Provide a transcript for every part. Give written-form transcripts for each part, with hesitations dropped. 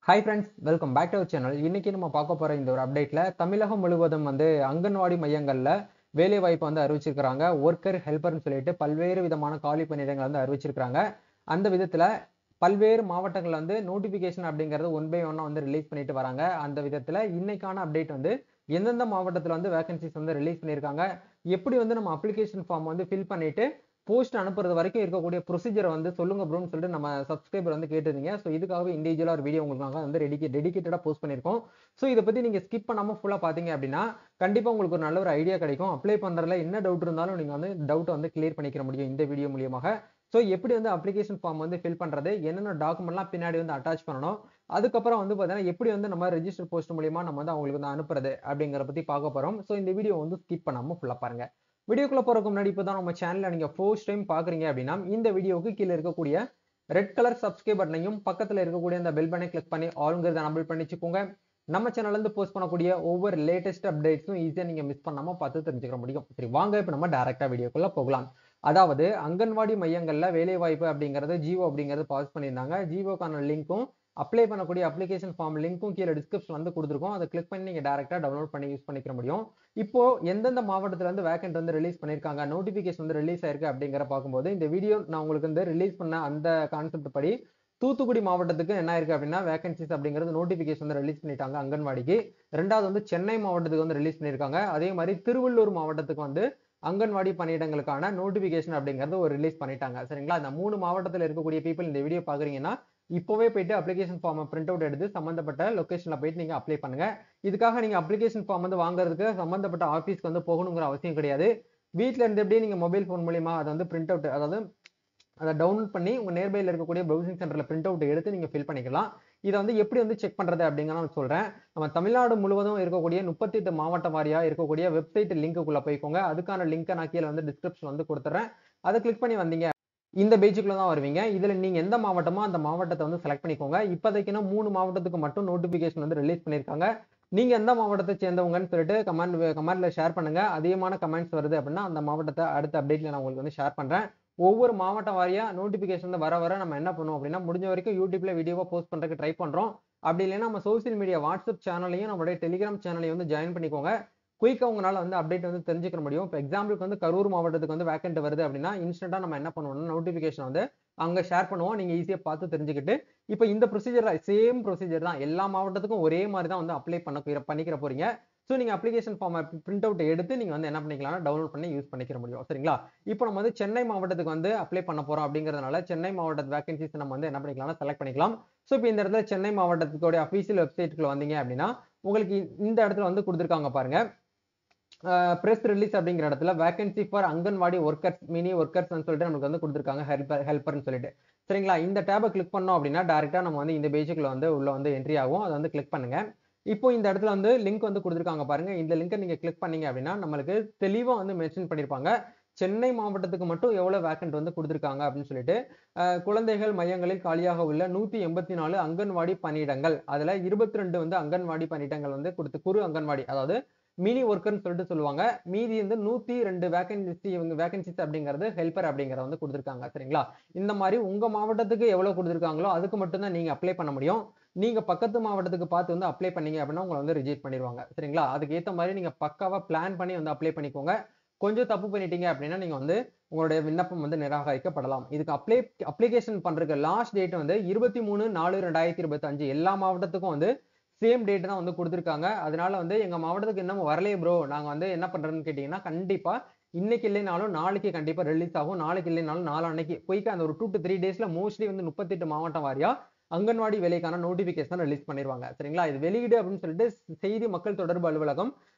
Hi friends, welcome back to our channel. இன்னைக்கு நம்ம பார்க்க போற இந்த ஒரு அப்டேட்ல தமிழகம் முழுவதும் அங்கன்வாடி மையங்கள்ல வேலை வாய்ப்பு அறிவிச்சிருக்காங்க. ஒர்க்கர் ஹெல்ப்பர்னு சொல்லிட்டு பல்வேறு விதமான காலி பணியிடங்கள் அறிவிச்சிருக்காங்க. அந்த விதத்துல பல்வேறு மாவட்டங்கள்ல நோட்டிபிகேஷன் அப்படிங்கறது ஒன் பை ஒன்னா ரிலீஸ் பண்ணிட்டு வராங்க. அந்த விதத்துல இன்னைக்கான அப்டேட் எந்தெந்த மாவட்டத்துல வேகன்சிஸ் ரிலீஸ் பண்ணிருக்காங்க, எப்படி நம்ம அப்ளிகேஷன் ஃபார்ம் ஃபில் பண்ணிட்டு போஸ்ட் அனுப்புறது வரைக்கும் இருக்கக்கூடிய ப்ரொசீஜரை சொல்லுங்க ப்ரோன்னு சொல்லிட்டு நம்ம சப்ஸ்கிரைபர் கேட்டிருந்தீங்க. ஸோ இதுக்காகவே இண்டிவிஜுவலா ஒரு வீடியோ உங்களுக்காக டெடிகேட்டடா போஸ்ட் பண்ணிருக்கோம். ஸோ இதை பத்தி நீங்க ஸ்கிப் பண்ணாம ஃபுல்லா பாத்தீங்க அப்படின்னா கண்டிப்பா உங்களுக்கு ஒரு நல்ல ஒரு ஐடியா கிடைக்கும். அப்ளை பண்றதுல என்ன டவுட் இருந்தாலும் நீங்க டவுட் கிளியர் பண்ணிக்க முடியும் இந்த வீடியோ மூலியமாக. ஸோ எப்படி அப்ளிகேஷன் ஃபார்ம் ஃபில் பண்றது, என்னென்ன டாக்குமெண்ட்லாம் பின்னாடி அட்டாச் பண்ணணும், அதுக்கப்புறம் பாத்தீங்கன்னா எப்படி நம்ம ரெஜிஸ்டர் போஸ்ட் மூலியமா நம்ம அவங்களுக்கு அனுப்புறது அப்படிங்கிற பத்தி பார்க்க போறோம். ஸோ இந்த வீடியோ ஸ்கிப் பண்ணாம ஃபுல்லா பாருங்க. வீடியோக்குள்ள போறதுக்கு முன்னாடி இப்பதான் நம்ம சேனல்ல நீங்க ஃபர்ஸ்ட் டைம் பாக்குறீங்க அப்படின்னா இந்த வீடியோக்கு கீழே இருக்கக்கூடிய ரெட் கலர் சப்ஸ்கிரைப் பட்டனையும் பக்கத்துல இருக்கக்கூடிய அந்த பெல் பட்டனை கிளிக் பண்ணி ஆல்ங்கிறத எனபிள் பண்ணி வச்சுக்கோங்க. நம்ம சேனல்ல இருந்து போஸ்ட் பண்ணக்கூடிய ஒவ்வொரு லேட்டஸ்ட் அப்டேட்ஸும் ஈஸியா நீங்க மிஸ் பண்ணாம பார்த்து தெரிஞ்சுக்க முடியும். சரி வாங்க இப்ப நம்ம டைரக்டா வீடியோக்குள்ள போகலாம். அதாவது அங்கன்வாடி மையங்கள்ல வேலை வாய்ப்பு அப்படிங்கறது ஜிஓ அப்படிங்கறது பாஸ் பண்ணியிருந்தாங்க. ஜிஓக்கான லிங்க்கும் அப்ளை பண்ணக்கூடிய அப்ளிகேஷன் ஃபார்ம் லிங்க்கும் கீழே டிஸ்கிரிப்ஷன் கொடுத்துருக்கோம். அதை கிளிக் பண்ணி நீங்க டைரக்டா டவுன்லோட் பண்ணி யூஸ் பண்ணிக்க முடியும். இப்போ எந்தெந்த மாவட்டத்துல வேகன்ட் ரிலீஸ் பண்ணிருக்காங்க, நோட்டிபிகேஷன் ரிலீஸ் ஆயிருக்கு அப்படிங்கிற பார்க்கும்போது இந்த வீடியோ நான் உங்களுக்கு ரிலீஸ் பண்ண அந்த கான்செப்ட் படி தூத்துக்குடி மாவட்டத்துக்கு என்ன இருக்கு அப்படின்னா வேகன்சிஸ் அப்படிங்கிறது நோட்டிபிகேஷன் ரிலீஸ் பண்ணிட்டாங்க அங்கன்வாடிக்கு. ரெண்டாவது சென்னை மாவட்டத்துக்கு ரிலீஸ் பண்ணிருக்காங்க. அதே மாதிரி திருவள்ளூர் மாவட்டத்துக்கு அங்கன்வாடி பணியிடங்களுக்கான நோட்டிபிகேஷன் அப்படிங்கறது ஒரு ரிலீஸ் பண்ணிட்டாங்க. சரிங்களா? இந்த 3 மாவட்டத்தில் இருக்கக்கூடிய பீப்புள் இந்த வீடியோ பாக்குறீங்கன்னா இப்பவே போயிட்டு அப்ளிகேஷன் ஃபார்ம் பிரிண்ட் அவுட் எடுத்து சம்பந்தப்பட்ட லொகேஷன்ல போயிட்டு நீங்க அப்ளை பண்ணுங்க. இதுக்காக நீங்க அப்ளிகேஷன் ஃபார்ம் வாங்குறதுக்கு சம்பந்தப்பட்ட ஆபீஸ்க்கு போகணுங்கிற அவசியம் கிடையாது. வீட்ல இருந்து எப்படியே நீங்க மொபைல் போன் மூலியமா அதை பிரிண்ட் அவுட், அதாவது அதை டவுன்லோட் பண்ணி உங்க நியர்பைல இருக்கக்கூடிய ப்ரௌசிங் சென்டர்ல பிரிண்ட் அவுட் எடுத்து நீங்க ஃபில் பண்ணிக்கலாம். இதை எப்படி செக் பண்றது அப்படிங்கிறத நான் சொல்றேன். நம்ம தமிழ்நாடு முழுவதும் இருக்கக்கூடிய 38 மாவட்ட வாரியா இருக்கக்கூடிய வெப்சைட் லிங்க்குள்ள போய்க்கோங்க. அதுக்கான லிங்கை நான் கீழே டிஸ்கிரிப்ஷன் கொடுத்துறேன். அதை கிளிக் பண்ணி வந்தீங்க இந்த பேஜுக்குள்ள தான் வருவீங்க. இதுல நீங்க எந்த மாவட்டமோ அந்த மாவட்டத்தை செலக்ட் பண்ணிக்கோங்க. இப்போதைக்கு 3 மாவட்டத்துக்கு மட்டும் நோட்டிபிகேஷன் ரிலீஸ் பண்ணிருக்காங்க. நீங்க எந்த மாவட்டத்தை சேர்ந்தவங்கன்னு சொல்லிட்டு கமெண்ட்ல ஷேர் பண்ணுங்க. அதிகமான கமெண்ட்ஸ் வருது அப்படின்னா அந்த மாவட்டத்தை அடுத்த அப்டேட்ல நான் உங்களுக்கு ஷேர் பண்றேன். ஒவ்வொரு மாவட்டம் வாரியா நோட்டிபிகேஷன் வர வர நம்ம என்ன பண்ணுவோம் அப்படின்னா முடிஞ்ச வரைக்கும் யூடியூப்ல வீடியோவா போஸ்ட் பண்றதுக்கு ட்ரை பண்றோம். அப்படி இல்லைன்னா நம்ம சோசியல் மீடியா வாட்ஸ்அப் சேனலையும் நம்மளுடைய டெலிகிராம் சேனலையும் ஜாயின் பண்ணிக்கோங்க. குயிக்கா உங்களால அப்டேட் தெரிஞ்சுக்க முடியும். இப்போ எக்ஸாம்பிளுக்கு கரூர் மாவட்டத்துக்கு வேக்கண்ட் வருது அப்படின்னா இன்ஸ்டன்டா நம்ம என்ன பண்ணுவோம்னா நோட்டிபிகேஷன் அங்க ஷேர் பண்ணுவோம். நீங்க ஈஸியா பார்த்து தெரிஞ்சுக்கிட்டு இப்போ இந்த ப்ரொசீஜர் சேம் ப்ரொசீஜர் தான் எல்லா மாவட்டத்துக்கும் ஒரே மாதிரி தான் அப்ளை பண்ணிக்கிற போறீங்க. ஸோ நீங்க அப்ளிகேஷன் ஃபார்ம் பிரிண்ட் அவுட் எடுத்து நீங்க என்ன பண்ணிக்கலாம், டவுன்லோட் பண்ணி யூஸ் பண்ணிக்கிற முடியும். சரிங்களா? இப்போ நம்ம சென்னை மாவட்டத்துக்கு அப்ளை பண்ண போறோம் அப்படிங்கிறதுனால சென்னை மாவட்டத்து வேகன்சிஸ் நம்ம என்ன பண்ணிக்கலாம், செலக்ட் பண்ணிக்கலாம். ஸோ இப்போ இந்த இடத்துல சென்னை மாவட்டத்துக்கு அபிஷியல் வெப்சைட்டுக்குள்ள வந்தீங்க அப்படின்னா உங்களுக்கு இந்த இடத்துல கொடுத்துருக்காங்க பாருங்க. பிரஸ் ரிலீஸ் அப்படிங்கிற இடத்துல vacancy for anganwadi workers mini workers சொல்லிட்டு நமக்கு கொடுத்துருக்காங்க ஹெல்ப்பர்னு சொல்லிட்டு. சரிங்களா? இந்த டேபை கிளிக் பண்ணோம் அப்படின்னா டைரக்டா நம்ம இந்த பேஜுக்குள்ள உள்ள என்ட்ரி ஆகும். அதை கிளிக் பண்ணுங்க. இப்போ இந்த இடத்துல லிங்க் கொடுத்துருக்காங்க பாருங்க. இந்த லிங்கை நீங்க கிளிக் பண்ணீங்க அப்படின்னா நம்மளுக்கு தெளிவா மென்ஷன் பண்ணிருப்பாங்க சென்னை மாவட்டத்துக்கு மட்டும் எவ்வளவு வேக்கன்ட் கொடுத்துருக்காங்க அப்படின்னு சொல்லிட்டு. குழந்தைகள் மையங்களில் காலியாக உள்ள 184 அங்கன்வாடி பணியிடங்கள், அதுல 22 அங்கன்வாடி பணியிடங்கள் குறு அங்கன்வாடி, அதாவது மினி ஒர்க்கர்னு சொல்லிட்டு சொல்லுவாங்க. மீதி 102 வேகன்சிஸ் அப்படிங்கிறது ஹெல்ப்பர் அப்படிங்கறத கொடுத்துருக்காங்க. சரிங்களா? இந்த மாதிரி உங்க மாவட்டத்துக்கு எவ்வளவு கொடுத்துருக்காங்களோ அதுக்கு மட்டும் தான் நீங்க அப்ளை பண்ண முடியும். நீங்க பக்கத்து மாவட்டத்துக்கு பார்த்து அப்ளை பண்ணீங்க அப்படின்னா உங்களை ரிஜெக்ட் பண்ணிடுவாங்க. சரிங்களா? அதுக்கு ஏத்த மாதிரி நீங்க பக்காவா பிளான் பண்ணி அப்ளை பண்ணிக்கோங்க. கொஞ்சம் தப்பு பண்ணிட்டீங்க அப்படின்னா நீங்க உங்களுடைய விண்ணப்பம் நிராகரிக்கப்படலாம். இதுக்கு அப்ளிகேஷன் பண்றதுக்கு லாஸ்ட் டேட் 23/4/2025. எல்லா மாவட்டத்துக்கும் சேம் டேட் தான் கொடுத்துருக்காங்க. அதனால எங்க மாவட்டத்துக்கு இன்னும் வரலையே ப்ரோ, நாங்க என்ன பண்றோம்னு கேட்டீங்கன்னா கண்டிப்பா இன்னைக்கு இல்லைனாலும் நாளைக்கு கண்டிப்பா ரிலீஸ் ஆகும். நாளைக்கு இல்லைனாலும் நாளான்னைக்கு குயிக்கா அந்த ஒரு 2 to 3 டேஸ்ல மோஸ்ட்லி 38 மாவட்டம் வாரியா அங்கன்வாடி வேலைக்கான நோட்டிபிகேஷன் ரிலீஸ் பண்ணிடுவாங்க. சரிங்களா? இது வெளியீடு அப்படின்னு சொல்லிட்டு செய்தி மக்கள் தொடர்பு அலுவலகம்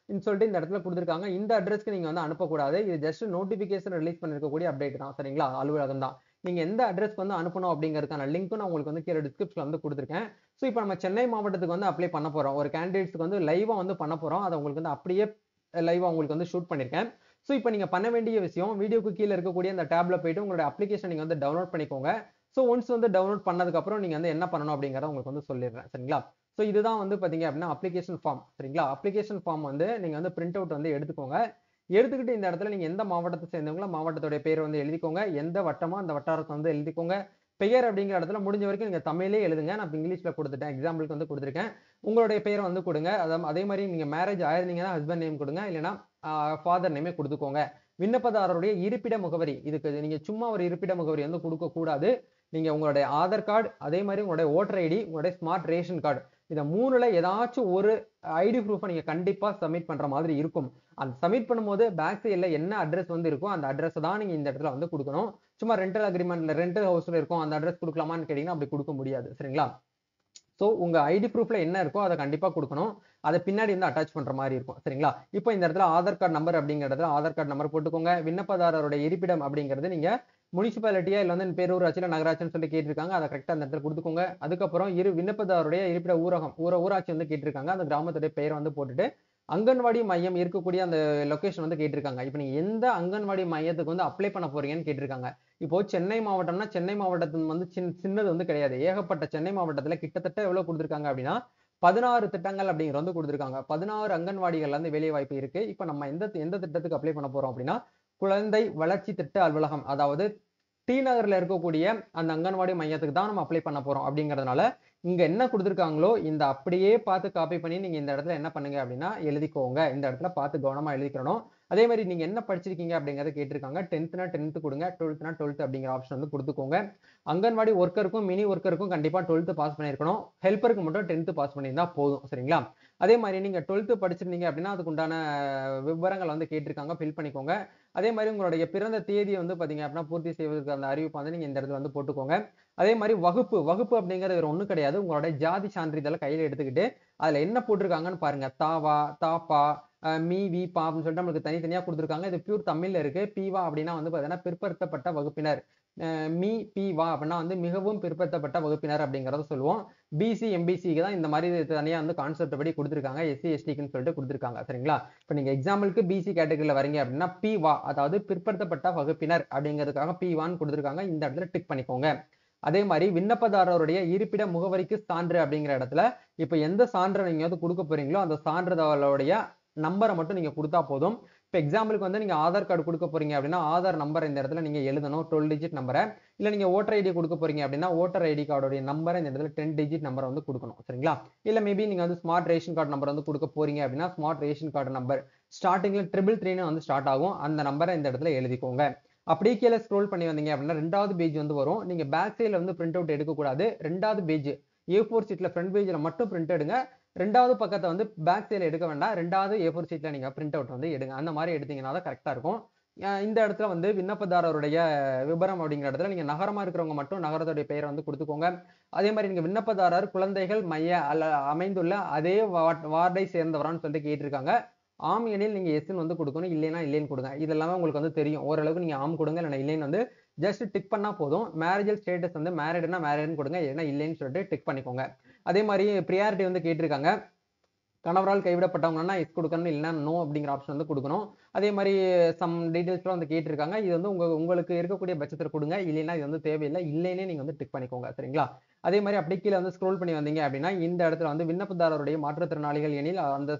சொல்லிட்டு இந்த இடத்துல கொடுத்துருக்காங்க. இந்த அட்ரஸ்க்கு நீங்க அனுப்பக்கூடாது. இது ஜஸ்ட் நோட்டிபிகேஷன் ரிலீஸ் பண்ணிருக்கக்கூடிய அப்டேட் தான். சரிங்களா? அலுவலகம் தான். நீங்க எந்த அட்ரஸ்க்கு அனுப்பணும் அப்படிங்கறதுக்கான லிங்க் நான் உங்களுக்கு கீழே டிஸ்கிரிப்ஷன்ல கொடுத்துருக்கேன். ஸோ இப்போ நம்ம சென்னை மாவட்டத்துக்கு அப்ளை பண்ண போறோம். ஒரு கேண்டிடேட்ஸ்க்கு லைவா பண்ண போறோம். அதை உங்களுக்கு அப்படியே லைவா உங்களுக்கு ஷூட் பண்ணிருக்கேன். ஸோ இப்போ நீங்க பண்ண வேண்டிய விஷயம் வீடியோக்கு கீழே இருக்கக்கூடிய அந்த டேப்ல போயிட்டு உங்களோட அப்ளிகேஷன் நீங்க டவுன்லோட் பண்ணிக்கோங்க. ஸோ ஒன்ஸ் டவுன்லோட் பண்ணதுக்கு அப்புறம் நீங்க என்ன பண்ணணும் அப்படிங்கறத உங்களுக்கு சொல்லிடுறேன். சரிங்களா? ஸோ இதுதான் பாத்தீங்க அப்படின்னா அப்ளிகேஷன் ஃபார்ம். சரிங்களா? அப்ளிகேஷன் ஃபார்ம் நீங்க பிரிண்ட் அவுட் எடுத்துக்கோங்க. எடுத்துக்கிட்டு இந்த இடத்துல நீங்க எந்த மாவட்டத்தை சேர்ந்தவங்களோ மாவட்டத்தோட பேர் எழுதிக்கோங்க. எந்த வட்டமோ அந்த வட்டாரத்தை எழுதிக்கோங்க. பெயர் அப்படிங்கிற இடத்துல முடிஞ்ச வரைக்கும் நீங்க தமிழே எழுதுங்க. நான் இப்ப இங்கிலீஷ்ல கொடுத்துட்டேன். எக்ஸாம்பிளுக்கு வந்து கொடுத்துருக்கேன். உங்களுடைய பெயரை வந்து கொடுங்க. அதே மாதிரி நீங்க மேரேஜ் ஆயிருந்தீங்கன்னா ஹஸ்பண்ட் நேம் கொடுங்க. இல்லைன்னா ஃபாதர் நேமே கொடுத்துக்கோங்க. விண்ணப்பதாரருடைய இருப்பிட முகவரி, இதுக்கு நீங்க சும்மா ஒரு இருப்பிட முகவரி வந்து கொடுக்க கூடாது. நீங்க உங்களுடைய ஆதார் கார்டு, அதே மாதிரி உங்களுடைய ஓட்டர் ஐடி, உங்களுடைய ஸ்மார்ட் ரேஷன் கார்டு, இத 3ல ஏதாச்சும் ஒரு ஐடி ப்ரூஃபை நீங்க கண்டிப்பா சப்மிட் பண்ற மாதிரி இருக்கும். அந்த சப்மிட் பண்ணும்போது பேக் சைடுல என்ன அட்ரஸ் வந்து இருக்கோ அந்த அட்ரஸ் தான் நீங்க இந்த இடத்துல வந்து கொடுக்கணும். சும்மா ரெண்டல் அக்ரிமெண்ட்ல ரெண்டல் ஹவுஸ்ல இருக்கும் அந்த அட்ரஸ் கொடுக்கலாமான்னு கேட்டீங்கன்னா அப்படி கொடுக்க முடியாது. சரிங்களா? சோ உங்க ஐடி ப்ரூஃப்ல என்ன இருக்கோ அதை கண்டிப்பா கொடுக்கணும். அதை பின்னாடி வந்து அட்டாச் பண்ற மாதிரி இருக்கும். சரிங்களா? இப்போ இந்த இடத்துல ஆதார் கார்டு நம்பர் அப்படிங்கிற இடத்துல ஆதார் கார்டு நம்பர் போட்டுக்கோங்க. விண்ணப்பதாரருடைய இருப்பிடம் அப்படிங்கிறது நீங்க முனிசிபாலிட்டியா இல்ல வந்து பேரூராட்சி இல்ல நகராட்சின்னு சொல்லி கேட்டிருக்காங்க. அதை கரெக்டா அந்த இடத்துல கொடுத்துக்கோங்க. அதுக்கப்புறம் விண்ணப்பதாரருடைய இருப்பிட ஊராட்சி வந்து கேட்டிருக்காங்க. அந்த கிராமத்துடைய பெயரை வந்து போட்டுட்டு அங்கன்வாடி மையம் இருக்கக்கூடிய அந்த லொகேஷன் வந்து கேட்டிருக்காங்க. இப்போ நீங்க எந்த அங்கன்வாடி மையத்துக்கு வந்து அப்ளை பண்ண போறீங்கன்னு கேட்டிருக்காங்க. இப்போ சென்னை மாவட்டம்னா சென்னை மாவட்டத்துல வந்து சின்னது வந்து கிடையாது. ஏகப்பட்ட சென்னை மாவட்டத்துல கிட்டத்தட்ட எவ்வளவு கொடுத்திருக்காங்க அப்படின்னா 16 திட்டங்கள் அப்படிங்கிற வந்து கொடுத்திருக்காங்க. 16 அங்கன்வாடிகள்ல இருந்து வேலை வாய்ப்பு இருக்கு. இப்ப நம்ம எந்த எந்த திட்டத்துக்கு அப்ளை பண்ண போறோம் அப்படின்னா குழந்தை வளர்ச்சி திட்ட அலுவலகம், அதாவது டி நகர்ல இருக்கக்கூடிய அந்த அங்கன்வாடி மையத்துக்கு தான் நம்ம அப்ளை பண்ண போறோம். அப்படிங்கிறதுனால இங்க என்ன கொடுத்திருக்காங்களோ இந்த அப்படியே பார்த்து காப்பி பண்ணி நீங்க இந்த இடத்துல என்ன பண்ணுங்க அப்படின்னா எழுதிக்கோங்க. இந்த இடத்துல பார்த்து கவனமா எழுதிக்கணும். அதே மாதிரி நீங்க என்ன படிச்சிருக்கீங்க அப்படிங்கறத கேட்டிருக்காங்க. 10th-னா 10th கொடுங்க, 12th-னா 12th அப்படிங்கிற ஆப்ஷன் வந்து கொடுத்துக்கோங்க. அங்கன்வாடி ஒர்க்கருக்கும் மினி ஒர்க்கருக்கும் கண்டிப்பா 12th பாஸ் பண்ணியிருக்கணும். ஹெல்ப்பருக்கு மட்டும் 10th பாஸ் பண்ணியிருந்தா போதும். சரிங்களா? அதே மாதிரி நீங்க 12th படிச்சிருந்தீங்க அப்படின்னா அதுக்கு உண்டான விவரங்கள் வந்து கேட்டிருக்காங்க, ஃபில் பண்ணிக்கோங்க. அதே மாதிரி உங்களுடைய பிறந்த தேதியை வந்து பாத்தீங்க அப்படின்னா பூர்த்தி செய்வதற்கு அந்த அறிவிப்பு வந்து நீங்க இந்த இடத்துல வந்து போட்டுக்கோங்க. அதே மாதிரி வகுப்பு அப்படிங்கிறது வேற ஒண்ணும் கிடையாது. உங்களுடைய ஜாதி சான்றிதழை கையில எடுத்துக்கிட்டு அதுல என்ன போட்டிருக்காங்கன்னு பாருங்க. தாவா, தாப்பா, மீ, வி, பா அப்படின்னு சொல்லிட்டு நம்மளுக்கு தனித்தனியா கொடுத்திருக்காங்க. இது பியூர் தமிழ்ல இருக்கு. பீவா அப்படின்னா வந்து பாத்தீங்கன்னா பிற்படுத்தப்பட்ட வகுப்பினர். மீ, பி, வா அப்படின்னா வந்து மிகவும் பிற்படுத்தப்பட்ட வகுப்பினர் அப்படிங்கறத சொல்லுவோம். பிசி, எம்பிசிக்கு தான் இந்த மாதிரி தனியா வந்து கான்செப்ட் படி கொடுத்திருக்காங்க. எஸ்சி, எஸ்டிக்குன்னு சொல்லிட்டு கொடுத்திருக்காங்க. சரிங்களா? இப்ப நீங்க எக்ஸாம்பிளுக்கு பிசி கேட்டகரியில வரீங்க அப்படின்னா பி வா, அதாவது பிற்படுத்தப்பட்ட வகுப்பினர் அப்படிங்கிறதுக்காக பி வான்னு கொடுத்திருக்காங்க. இந்த இடத்துல டிக் பண்ணிக்கோங்க. அதே மாதிரி விண்ணப்பதாரருடைய இருப்பிட முகவரிக்கு சான்று அப்படிங்கிற இடத்துல இப்ப எந்த சான்றை நீங்க வந்து கொடுக்க போறீங்களோ அந்த சான்றிதழோடைய நம்பரை மட்டும் நீங்க கொடுத்தா போதும். இப்ப எக்ஸாம்பிளுக்கு வந்து நீங்க ஆதார் கார்டு கொடுக்க போறீங்க அப்படின்னா ஆதார் நம்பர் இந்த இடத்துல நீங்க எழுதணும், 12 டிஜிட் நம்பரை. இல்ல நீங்க ஓட்டர் ஐடி கொடுக்க போறீங்க அப்படின்னா ஓட்டர் ஐடி கார்டோட நம்பரை இந்த இடத்துல 10 டிஜிட் நம்பரை வந்து கொடுக்கணும். சரிங்களா? இல்ல மேபி நீங்க வந்து ஸ்மார்ட் ரேஷன் கார்டு நம்பர் வந்து கொடுக்க போறீங்க அப்படின்னா ஸ்மார்ட் ரேஷன் கார்டு நம்பர் ஸ்டார்டிங்ல 333 வந்து ஸ்டார்ட் ஆகும். அந்த நம்பரை இந்த இடத்துல எழுதிக்கோங்க. அப்படியே கீழே ஸ்க்ரோல் பண்ணி வந்தீங்க அப்படின்னா 2வது பேஜ் வந்து வரும். நீங்க பேக் சைடுல வந்து பிரிண்ட் அவுட் எடுக்கக்கூடாது. 2வது பேஜ் A4 சீட்ல ஃப்ரண்ட் பேஜ்ல மட்டும் பிரிண்ட் எடுங்க. 2வது பக்கத்தை வந்து பேக் சைடுல எடுக்க வேண்டாம். 2வது A4 சீட்ல நீங்க பிரிண்ட் அவுட் வந்து எடுங்க. அந்த மாதிரி எடுத்தீங்கன்னா தான் கரெக்டா இருக்கும். இந்த இடத்துல வந்து விண்ணப்பதாரருடைய விபரம் அப்படிங்கிற இடத்துல நீங்க நகரமா இருக்கிறவங்க மட்டும் நகரத்துடைய பெயரை வந்து கொடுத்துக்கோங்க. அதே மாதிரி நீங்க விண்ணப்பதாரர் குழந்தைகள் மைய அமைந்துள்ள அதே வார்டை சேர்ந்தவரான்னு சொல்லிட்டு கேட்டிருக்காங்க. ஆம் எனில் நீங்க எஸ்ன்னு வந்து கொடுக்கணும், இல்லைன்னா இல்லைன்னு கொடுங்க. இது எல்லாமே உங்களுக்கு வந்து தெரியும். ஓரளவுக்கு நீங்க ஆம் கொடுங்க, இல்லைன்னா இல்லைன்னு வந்து ஜஸ்ட் டிக் பண்ணா போதும். மேரேஜல் ஸ்டேட்டஸ் வந்து மேரிட்னா மேரிட்னு கொடுங்க, இல்லைன்னா இல்லைன்னு சொல்லிட்டு டிக் பண்ணிக்கோங்க. அதே மாதிரி ப்ரியாரிட்டி வந்து கேட்டிருக்காங்க. கணவரால் கைவிடப்பட்டவங்கன்னா எஸ் கொடுக்கணும், இல்லைன்னா நோ அப்படிங்கிற ஆப்ஷன் வந்து கொடுக்கணும். அதே மாதிரி சம் டீடைல்ஸ்லாம் வந்து கேட்டிருக்காங்க. இது வந்து உங்களுக்கு இருக்கக்கூடிய பட்சத்தில் கொடுங்க, இல்லைன்னா இது வந்து தேவையில்லை, இல்லைன்னே நீங்க வந்து டிக் பண்ணிக்கோங்க. சரிங்களா? அதே மாதிரி அப்படி கீழே வந்து ஸ்க்ரோல் பண்ணி வந்தீங்க அப்படின்னா இந்த இடத்துல வந்து விண்ணப்பதாரருடைய மாற்றுத்திறனாளிகள் எனில் அந்த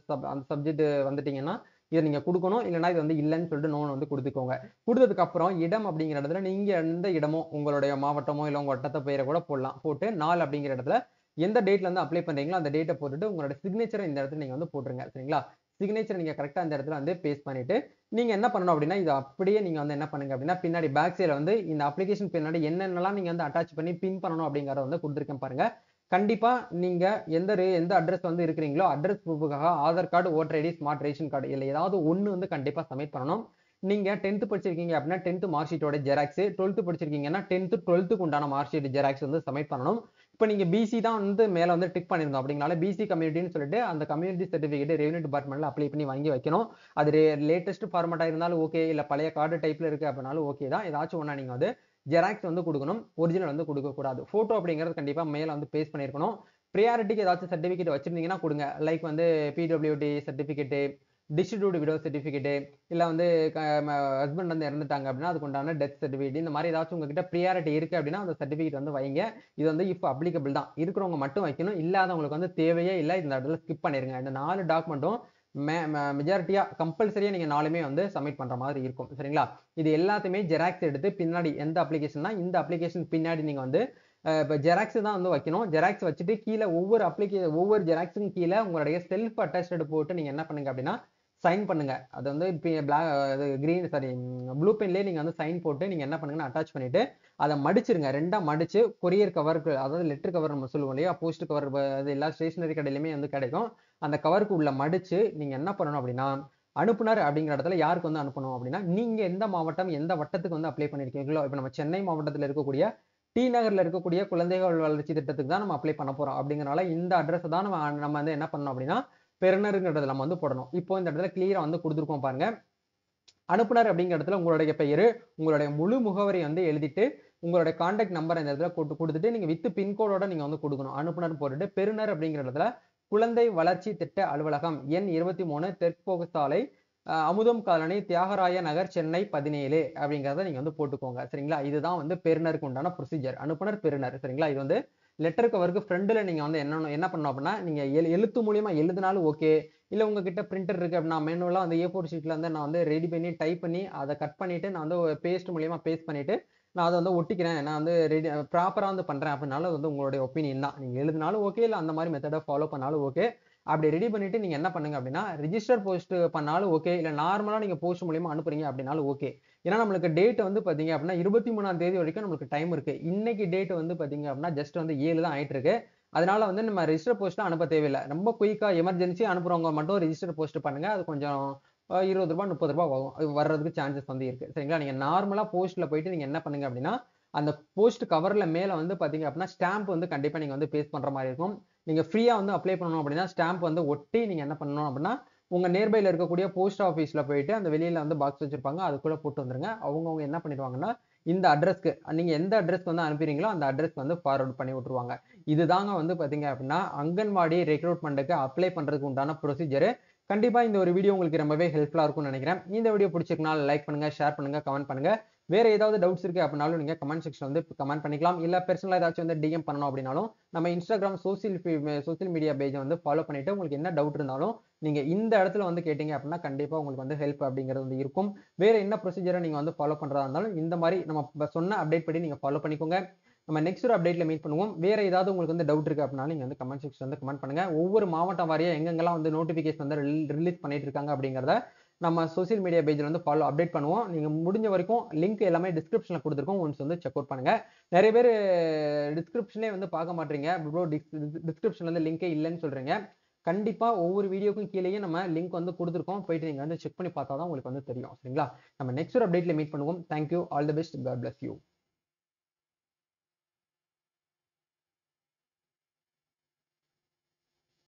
சப்ஜெக்ட் வந்துட்டீங்கன்னா இதை நீங்க கொடுக்கணும், இல்லைன்னா இது வந்து இல்லைன்னு சொல்லிட்டு நோன் வந்து கொடுத்துக்கோங்க. கொடுத்ததுக்கு அப்புறம் இடம் அப்படிங்கிற இடத்துல நீங்க எந்த இடமோ உங்களுடைய மாவட்டமோ இல்லை உங்க வட்டத்தை பெயரை கூட போடலாம். போட்டு நாள் அப்படிங்கிற இடத்துல எந்த டேட்ல இருந்து அப்ளை பண்றீங்களோ அந்த டேட்டை போட்டுட்டு உங்களோட சிக்னேச்சரை இந்த இடத்துல நீங்க வந்து போட்டுருங்க. சரிங்களா? சிக்னேச்சர் நீங்க கரெக்டா இந்த இடத்துல வந்து பேஸ்ட் பண்ணிட்டு நீங்க என்ன பண்ணணும் அப்படின்னா இது அப்படியே நீங்க வந்து என்ன பண்ணுங்க அப்படின்னா பின்னாடி பேக் சைடுல வந்து இந்த அப்ளிகேஷன் பின்னாடி என்னென்னலாம் நீங்க வந்து அட்டாச் பண்ணி பின் பண்ணணும் அப்படிங்கறத வந்து கொடுத்துருக்கேன் பாருங்க. கண்டிப்பா நீங்க எந்த அட்ரஸ் வந்து இருக்கிறீங்களோ அட்ரஸ் ப்ரூஃபுக்காக Aadhaar card, voter ID, smart ration card இல்ல ஏதாவது ஒண்ணு வந்து கண்டிப்பா சப்மிட் பண்ணணும். நீங்க 10th படிச்சிருக்கீங்க அப்படின்னா 10th mark ஷீட்டோட xerox, 12th படிச்சிருக்கீங்கன்னா 10th 12th உண்டான மார்க் ஷீட் ஜெராக்ஸ் வந்து சப்மிட் பண்ணணும். இப்போ நீங்க பிசி தான் வந்து மேல வந்து டிக் பண்ணிருந்தோம் அப்படிங்கனால பிசி கம்யூனிட்டின்னு சொல்லிட்டு அந்த கம்யூனிட்டி சர்டிபிகேட் ரெவென்யூ டிபார்ட்மெண்ட்ல அப்ளை பண்ணி வாங்கி வைக்கணும். அது லேட்டஸ்ட் ஃபார்மேட்டா இருந்தாலும் ஓகே, இல்ல பழைய கார்டு டைப்ல இருக்கு அப்படின்னாலும் ஓகே தான். ஏதாச்சும் ஒண்ணா நீங்க வந்து ஜெராக்ஸ் வந்து கொடுக்கணும், ஒரிஜினல் வந்து கொடுக்க கூடாது. போட்டோ அப்படிங்கிறது கண்டிப்பா மேல வந்து பேஸ்ட் பண்ணிருக்கணும். ப்ரியாரிட்டிக்கு ஏதாச்சும் சர்டிபிகேட் வச்சிருந்தீங்கன்னா கொடுங்க. லைக் வந்து PWD certificate, distribute widow certificate, இல்ல வந்து ஹஸ்பண்ட் வந்து இறந்துட்டாங்க அப்படின்னா அதுக்கு உண்டான டெத் சர்டிபிகேட், இந்த மாதிரி ஏதாச்சும் உங்ககிட்ட ப்ரியாரிட்டி இருக்கு அப்படின்னா அந்த சர்டிபிகேட் வந்து வைங்க. இது வந்து இஃப் அப்ளிகபிள் தான், இருக்கிறவங்க மட்டும் வைக்கணும், இல்லாதவங்களுக்கு வந்து தேவையே இல்லை. இந்த இடத்துல ஸ்கிப் பண்ணிருங்க. இந்த 4 டாக்குமெண்ட்டும் மெஜாரிட்டியா கம்பல்சரியா நீங்க 4மே வந்து சப்மிட் பண்ற மாதிரி இருக்கும். சரிங்களா? இது எல்லாத்தையுமே ஜெராக்ஸ் எடுத்து பின்னாடி எந்த அப்ளிகேஷன்னா இந்த அப்ளிகேஷன் பின்னாடி நீங்க வந்து இப்ப ஜெராக்ஸ் தான் வந்து வைக்கணும். ஜெராக்ஸ் வச்சுட்டு கீழ ஒவ்வொரு ஜெராக்ஸுக்கும் கீழ உங்களுடைய செல்ஃப் அட்டஸ்டட் போட்டு நீங்க என்ன பண்ணுங்க அப்படின்னா, சைன் பண்ணுங்க. அது வந்து அது கிரீன் சாரி ப்ளூ பென்லயே நீங்க வந்து சைன் போட்டு நீங்க என்ன பண்ணுங்கன்னா, அட்டாச் பண்ணிட்டு அத மடிச்சிருங்க. 2ஆ மடிச்சு கொரியர் கவருக்கு அதாவது லெட்டர் கவர் நம்ம சொல்லுவோம் இல்லையா? போஸ்ட் கவர் அது எல்லா ஸ்டேஷனரி கடையிலுமே வந்து கிடைக்கும். அந்த கவருக்கு உள்ள மடிச்சு நீங்க என்ன பண்ணணும் அப்படின்னா, அனுப்புனர் அப்படிங்கிற இடத்துல யாருக்கு வந்து அனுப்பணும் அப்படின்னா, நீங்க எந்த மாவட்டம், எந்த வட்டத்துக்கு வந்து அப்ளை பண்ணியிருக்கீங்களோ, இப்ப நம்ம சென்னை மாவட்டத்துல இருக்கக்கூடிய டி நகர்ல இருக்கக்கூடிய குழந்தைகள் வளர்ச்சி திட்டத்துக்கு தான் நம்ம அப்ளை பண்ண போறோம். அப்படிங்கிறனால இந்த அட்ரஸ் தான் நம்ம நம்ம வந்து என்ன பண்ணணும் அப்படின்னா, பெறுநர்ங்கிறத நம்ம வந்து போடணும். இப்போ இந்த இடத்துல கிளியரா வந்து குடுத்துருக்கோம் பாருங்க. அனுப்புனர் அப்படிங்கிற இடத்துல உங்களுடைய பெயரு, உங்களுடைய முழு முகவரி வந்து எழுதிட்டு, உங்களுடைய கான்டாக்ட் நம்பர் இந்த இடத்துல குடுத்துட்டு, நீங்க வித் பின்கோடோட நீங்க வந்து குடுக்கணும். அனுப்புனர் போட்டுட்டு, பெறுநர் அப்படிங்கிற இடத்துல குழந்தை வளர்ச்சி திட்ட அலுவலகம் எண் 23 தெற்கு சாலை, அமுதம் காலனி, தியாகராய நகர், சென்னை 17 அப்படிங்கிறத நீங்க வந்து போட்டுக்கோங்க. சரிங்களா? இதுதான் வந்து பெறுநருக்கு உண்டான ப்ரொசீஜர். அனுப்புனர், பெறுநர். சரிங்களா? இது வந்து லெட்டர் கவருக்கு ஃப்ரண்ட்ல நீங்க வந்து என்ன பண்ணணும் அப்படின்னா, நீங்க எழுத்து மூலியமா எழுதினாலும் ஓகே. இல்ல உங்ககிட்ட பிரிண்டர் இருக்கு அப்படின்னா, மேனுவலா அந்த A4 ஷீட்ல வந்து நான் வந்து ரெடி பண்ணி, டைப் பண்ணி, அத கட் பண்ணிட்டு, நான் வந்து பேஸ்ட் மூலியமா பேஸ்ட் பண்ணிட்டு, நான் அத வந்து ஒட்டிக்கிறேன். நான் வந்து ப்ராப்பரா வந்து பண்றேன் அப்படின்னாலும் அது வந்து உங்களுடைய ஒப்பீனியன் தான். நீங்க எழுதினாலும் ஓகே. இல்ல அந்த மாரி மெத்தட ஃபாலோ பண்ணாலும் ஓகே. அப்படி ரெடி பண்ணிட்டு நீங்க என்ன பண்ணுங்க அப்படின்னா, ரிஜிஸ்டர் போஸ்ட் பண்ணாலும் ஓகே. இல்ல நார்மலா நீங்க போஸ்ட் மூலியமா அனுப்புறீங்க அப்படின்னாலும் ஓகே. ஏன்னா நம்மளுக்கு டேட் வந்து பாத்தீங்க அப்படின்னா 23ஆம் தேதி வரைக்கும் நம்மளுக்கு டைம் இருக்கு. இன்னைக்கு டேட் வந்து பாத்தீங்க அப்படின்னா ஜஸ்ட் வந்து 7 தான் ஆயிட்டு இருக்கு. அதனால வந்து நம்ம ரிஜிஸ்டர் போஸ்ட்லாம் அனுப்ப தேவையில்ல. ரொம்ப குயிக்கா எமர்ஜென்சியா அனுப்புறவங்க மட்டும் ரிஜிஸ்டர் போஸ்ட் பண்ணுங்க. அது கொஞ்சம் ரூ. 20 ரூ. 30 வரும். அது வர்றதுக்கு சான்சஸ் வந்து இருக்கு. சரிங்களா? நீங்க நார்மலா போஸ்ட்ல போயிட்டு நீங்க என்ன பண்ணுங்க அப்படின்னா, அந்த போஸ்ட் கவர்ல மேல வந்து பாத்தீங்க அப்படின்னா, ஸ்டாம்ப் வந்து கண்டிப்பா நீங்க வந்து பேஸ்ட் பண்ற மாரி இருக்கும். நீங்க ஃப்ரீயா வந்து அப்ளை பண்ணணும் அப்படின்னா, ஸ்டாம்ப் வந்து ஒட்டி நீங்க என்ன பண்ணணும் அப்படின்னா, உங்க நியர்பைல இருக்கக்கூடிய போஸ்ட் ஆபீஸ்ல போயிட்டு அந்த வெளியில வந்து பாக்ஸ் வச்சிருப்பாங்க. அதுக்குள்ள போட்டு வந்துருங்க. அவங்கவங்க என்ன பண்ணிடுவாங்கன்னா, இந்த அட்ரஸ்க்கு நீங்க எந்த அட்ரஸ்க்கு வந்து அனுப்புறீங்களோ, அந்த அட்ரஸ்க்கு வந்து ஃபார்வர்ட் பண்ணி விட்டுருவாங்க. இதுதாங்க வந்து பாத்தீங்க அப்படின்னா, அங்கன்வாடி ரெக்ரூட்மென்ட்க்கு அப்ளை பண்றதுக்கு உண்டான ப்ரொசீஜர். கண்டிப்பா இந்த ஒரு வீடியோ உங்களுக்கு ரொம்பவே ஹெல்ப்ஃபுல்லா இருக்கும்னு நினைக்கிறேன். இந்த வீடியோ பிடிச்சிருக்குனா லைக் பண்ணுங்க, ஷேர் பண்ணுங்க, கமெண்ட் பண்ணுங்க. வேற ஏதாவது டவுட்ஸ் இருக்கு அப்படின்னாலும் நீங்க கமெண்ட் செக்ஷன்ல வந்து கமெண்ட் பண்ணிக்கலாம். இல்ல பெர்சனலா ஏதாச்சும் வந்து டிஎம் பண்ணணும் அப்படின்னாலும் நம்ம இன்ஸ்டாகிராம் சோசியல் மீடியா பேஜை வந்து ஃபாலோ பண்ணிட்டு உங்களுக்கு என்ன டவுட் இருந்தாலும் நீங்க இந்த இடத்துல வந்து கேட்டீங்க அப்படின்னா கண்டிப்பா உங்களுக்கு வந்து ஹெல்ப் அப்படிங்கிறது வந்து இருக்கும். வேற என்ன ப்ரொசீஜரை நீங்க வந்து ஃபாலோ பண்றதா இருந்தாலும் இந்த மாதிரி நம்ம சொன்ன அப்டேட் படி நீங்க ஃபாலோ பண்ணிக்கோங்க. நம்ம நெக்ஸ்ட் ஒரு அப்டேட்ல மீட் பண்ணுவோம். வேற ஏதாவது உங்களுக்கு வந்து டவுட் இருக்கு அப்படின்னா நீங்க வந்து கமெண்ட் செக்ஷன் வந்து கமெண்ட் பண்ணுங்க. ஒவ்வொரு மாவட்டம் வாரியா எங்கெங்கெல்லாம் வந்து நோட்டிபிகேஷன் வந்து ரிலீஸ் பண்ணிட்டு இருக்காங்க அப்படிங்கறத நம்ம சோசியல் மீடியா பேஜ்ல வந்து அப்டேட் பண்ணுவோம். நீங்க முடிஞ்ச வரைக்கும் லிங்க் எல்லாமே டிஸ்கிரிப்ஷன்ல கொடுத்துருக்கோம். ஒன்ஸ் வந்து செக் அவுட் பண்ணுங்க. நிறைய பேர் டிஸ்கிரிப்ஷனே வந்து பார்க்க மாட்டீங்க. ப்ரோ டிஸ்கிரிப்ஷன்ல வந்து லிங்கே இல்லைன்னு சொல்றீங்க. கண்டிப்பா ஒவ்வொரு வீடியோக்கும் கீழேயே நம்ம லிங்க் வந்து கொடுத்துருக்கோம். போயிட்டு நீங்க வந்து செக் பண்ணி பார்த்தா தான் உங்களுக்கு வந்து தெரியும். சரிங்களா? நம்ம நெக்ஸ்ட் ஒரு அப்டேட்ல மீட் பண்ணுவோம். Thank you. All the best. God bless you.